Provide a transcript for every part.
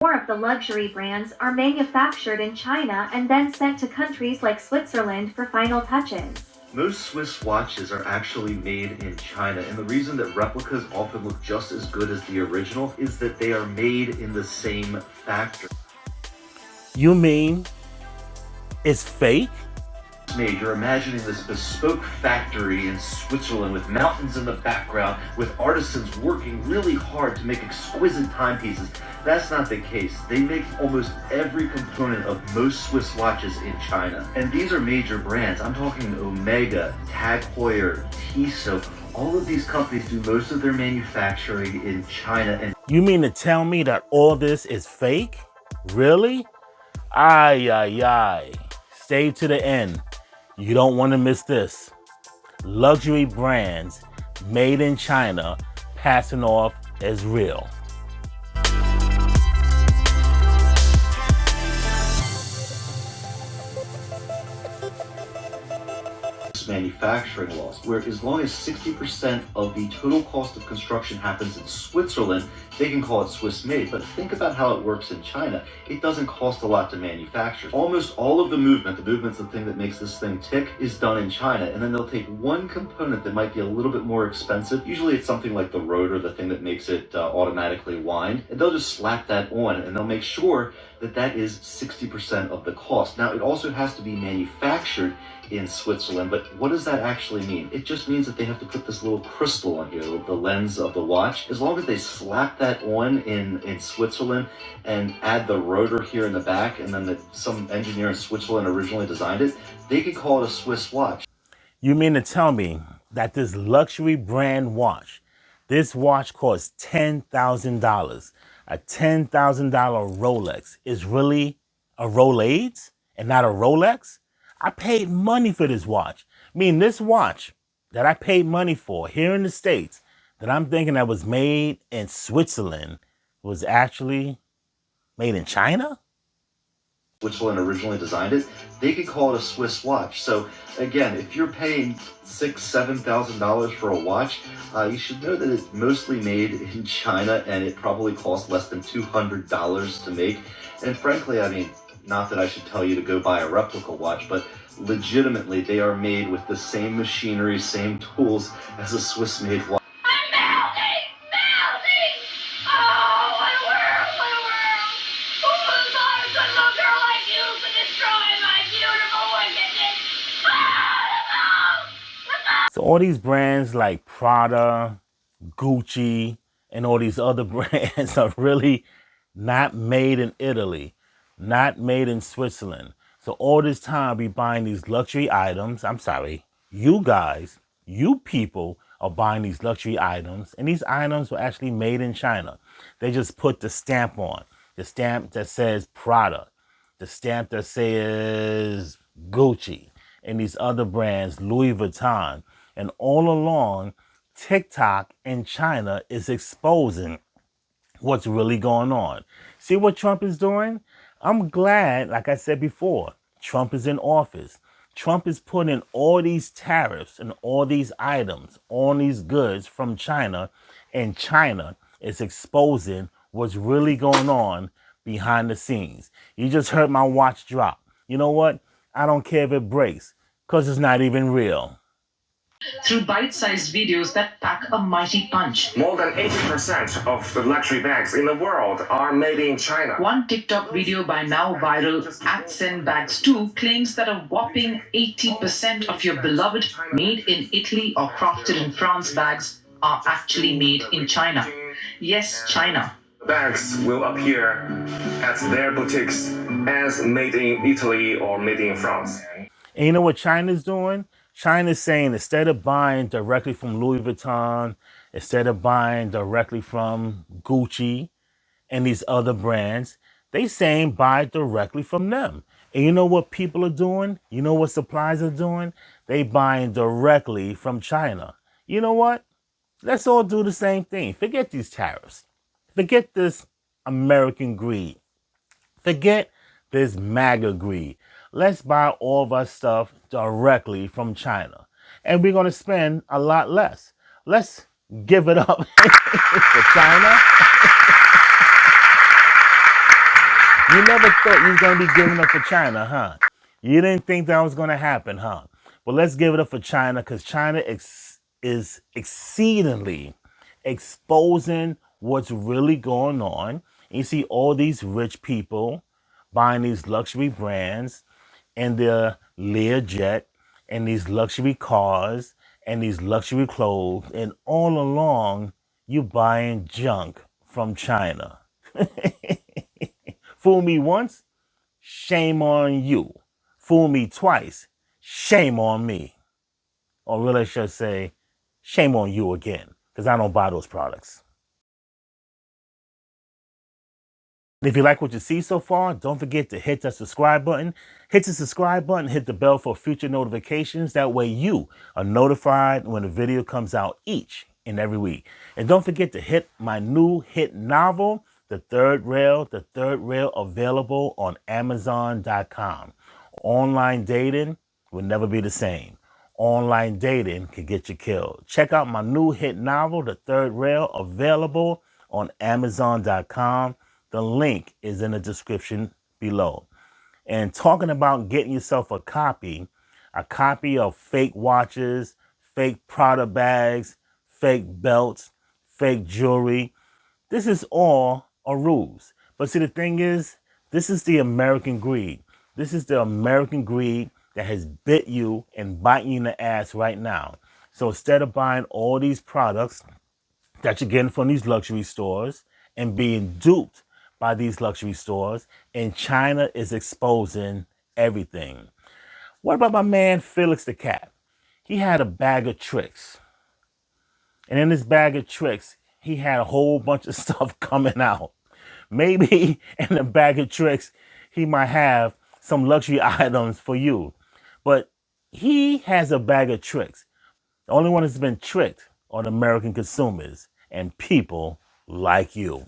More of the luxury brands are manufactured in China and then sent to countries like Switzerland for final touches. Most Swiss watches are actually made in China, and the reason that replicas often look just as good as the original is that they are made in the same factory. You mean it's fake? You're imagining this bespoke factory in Switzerland with mountains in the background, with artisans working really hard to make exquisite timepieces. That's not the case. They make almost every component of most Swiss watches in China. And these are major brands. I'm talking Omega, Tag Heuer, Tissot. All of these companies do most of their manufacturing in China. And you mean to tell me that all this is fake? Really? Ay, ay, ay. Stay to the end. You don't want to miss this. Luxury brands made in China passing off as real. manufacturing laws, where as long as 60% of the total cost of construction happens in Switzerland, they can call it Swiss made. But think about how it works in China. It doesn't cost a lot to manufacture. Almost all of the movement's the thing that makes this thing tick, is done in China. And then they'll take one component that might be a little bit more expensive. Usually it's something like the rotor, the thing that makes it automatically wind. And they'll just slap that on, and they'll make sure that that is 60% of the cost. Now, it also has to be manufactured in Switzerland, but what does that actually mean? It just means that they have to put this little crystal on here, the lens of the watch. As long as they slap that on in Switzerland and add the rotor here in the back, and then some engineer in Switzerland originally designed it, they could call it a Swiss watch. You mean to tell me that this luxury brand watch, this watch costs $10,000, a $10,000 Rolex is really a Rolex and not a Rolex? I paid money for this watch. I mean, this watch that I paid money for here in the States, that I'm thinking that was made in Switzerland, was actually made in China? Switzerland originally designed it, they could call it a Swiss watch. So again, if you're paying $6,000-$7,000 for a watch, you should know that it's mostly made in China, and it probably costs less than $200 to make. And frankly, I mean, not that I should tell you to go buy a replica watch, but legitimately they are made with the same machinery, same tools as a Swiss-made watch. So all these brands like Prada, Gucci, and all these other brands are really not made in Italy, not made in Switzerland. So all this time we buying these luxury items. I'm sorry, you guys, you people are buying these luxury items, and these items were actually made in China. They just put the stamp on, the stamp that says Prada, the stamp that says Gucci, and these other brands, Louis Vuitton. And all along, TikTok in China is exposing what's really going on. See what Trump is doing? I'm glad, like I said before, Trump is in office. Trump is putting all these tariffs and all these items on these goods from China, and China is exposing what's really going on behind the scenes. You just heard my watch drop. You know what? I don't care if it breaks, because it's not even real. Through bite-sized videos that pack a mighty punch. More than 80% of the luxury bags in the world are made in China. One TikTok video by now viral @SendBags2 claims that a whopping 80% of your beloved made in Italy or crafted in France bags are actually made in China. Yes, China. Bags will appear at their boutiques as made in Italy or made in France. And you know what China's doing? China's saying, instead of buying directly from Louis Vuitton, instead of buying directly from Gucci and these other brands, they saying buy directly from them. And you know what people are doing? You know what suppliers are doing? They buying directly from China. You know what? Let's all do the same thing. Forget these tariffs. Forget this American greed. Forget this MAGA greed. Let's buy all of our stuff directly from China. And we're going to spend a lot less. Let's give it up for China. You never thought you was going to be giving up for China, huh? You didn't think that was going to happen, huh? But let's give it up for China because China is exceedingly exposing what's really going on. And you see all these rich people buying these luxury brands and their Learjet and these luxury cars and these luxury clothes. And all along, you buying junk from China. Fool me once, shame on you. Fool me twice, shame on me. Or really, I should say, shame on you again, because I don't buy those products. And if you like what you see so far, don't forget to hit that subscribe button. Hit the subscribe button, hit the bell for future notifications. That way you are notified when a video comes out each and every week. And don't forget to hit my new hit novel, The Third Rail available on Amazon.com. Online dating will never be the same. Online dating could get you killed. Check out my new hit novel, The Third Rail, available on Amazon.com. The link is in the description below. And talking about getting yourself a copy of fake watches, fake Prada bags, fake belts, fake jewelry. This is all a ruse. But see, the thing is, this is the American greed. This is the American greed that has bit you and biting you in the ass right now. So instead of buying all these products that you're getting from these luxury stores and being duped by these luxury stores, and China is exposing everything. What about my man Felix the Cat? He had a bag of tricks. And in this bag of tricks, he had a whole bunch of stuff coming out. Maybe in the bag of tricks, he might have some luxury items for you. But he has a bag of tricks. The only one that's been tricked are the American consumers and people like you.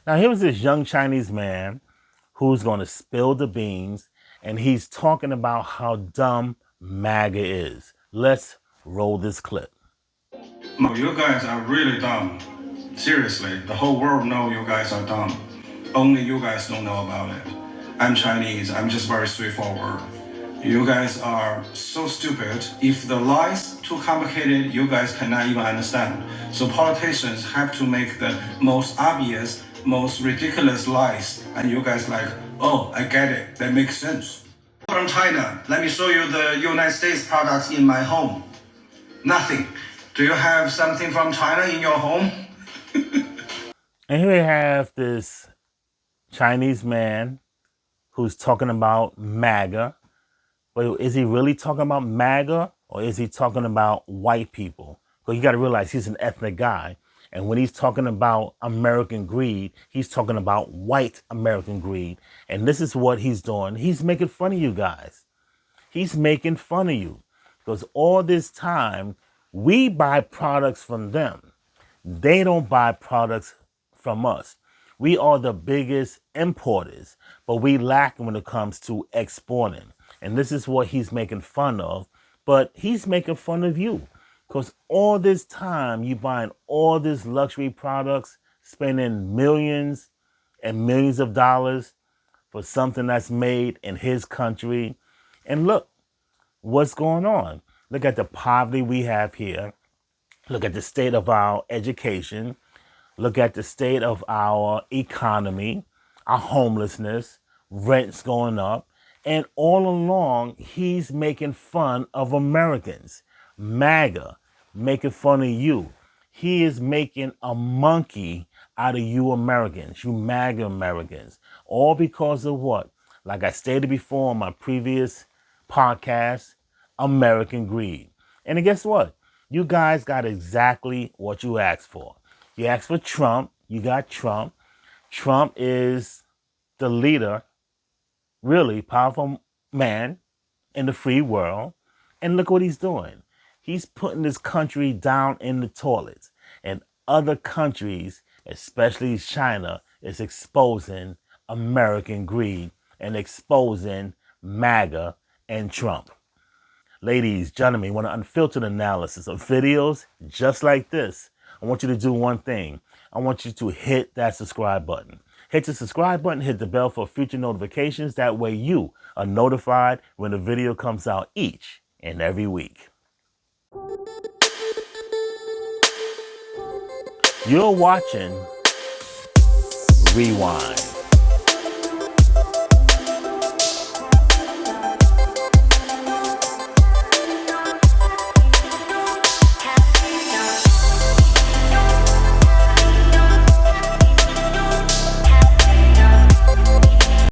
Now, here was this young Chinese man who's going to spill the beans, and he's talking about how dumb MAGA is. Let's roll this clip. No, you guys are really dumb. Seriously, the whole world knows you guys are dumb. Only you guys don't know about it. I'm Chinese, I'm just very straightforward. You guys are so stupid. If the lies too complicated, you guys cannot even understand. So politicians have to make the most obvious, most ridiculous lies. And you guys like, oh, I get it, that makes sense. From China, let me show you the United States products in my home. Nothing. Do you have something from China in your home? And here we have this Chinese man who's talking about MAGA. But is he really talking about MAGA or is he talking about white people? Because you got to realize he's an ethnic guy. And when he's talking about American greed, he's talking about white American greed. And this is what he's doing. He's making fun of you guys. He's making fun of you. Because all this time, we buy products from them. They don't buy products from us. We are the biggest importers, but we lack when it comes to exporting. And this is what he's making fun of. But he's making fun of you. Because all this time, you buying all these luxury products, spending millions and millions of dollars for something that's made in his country. And look, what's going on? Look at the poverty we have here. Look at the state of our education. Look at the state of our economy, our homelessness, rents going up. And all along, he's making fun of Americans. MAGA, making fun of you. He is making a monkey out of you Americans, you MAGA Americans. All because of what? Like I stated before in my previous podcast, American greed. And then guess what? You guys got exactly what you asked for. You asked for Trump. You got Trump. Trump is the leader, really powerful man in the free world. And look what he's doing. He's putting this country down in the toilets. And other countries, especially China, is exposing American greed and exposing MAGA and Trump. Ladies, gentlemen, you want an unfiltered analysis of videos just like this. I want you to do one thing. I want you to hit that subscribe button. Hit the subscribe button, hit the bell for future notifications. That way you are notified when a video comes out each and every week. You're watching Rewind.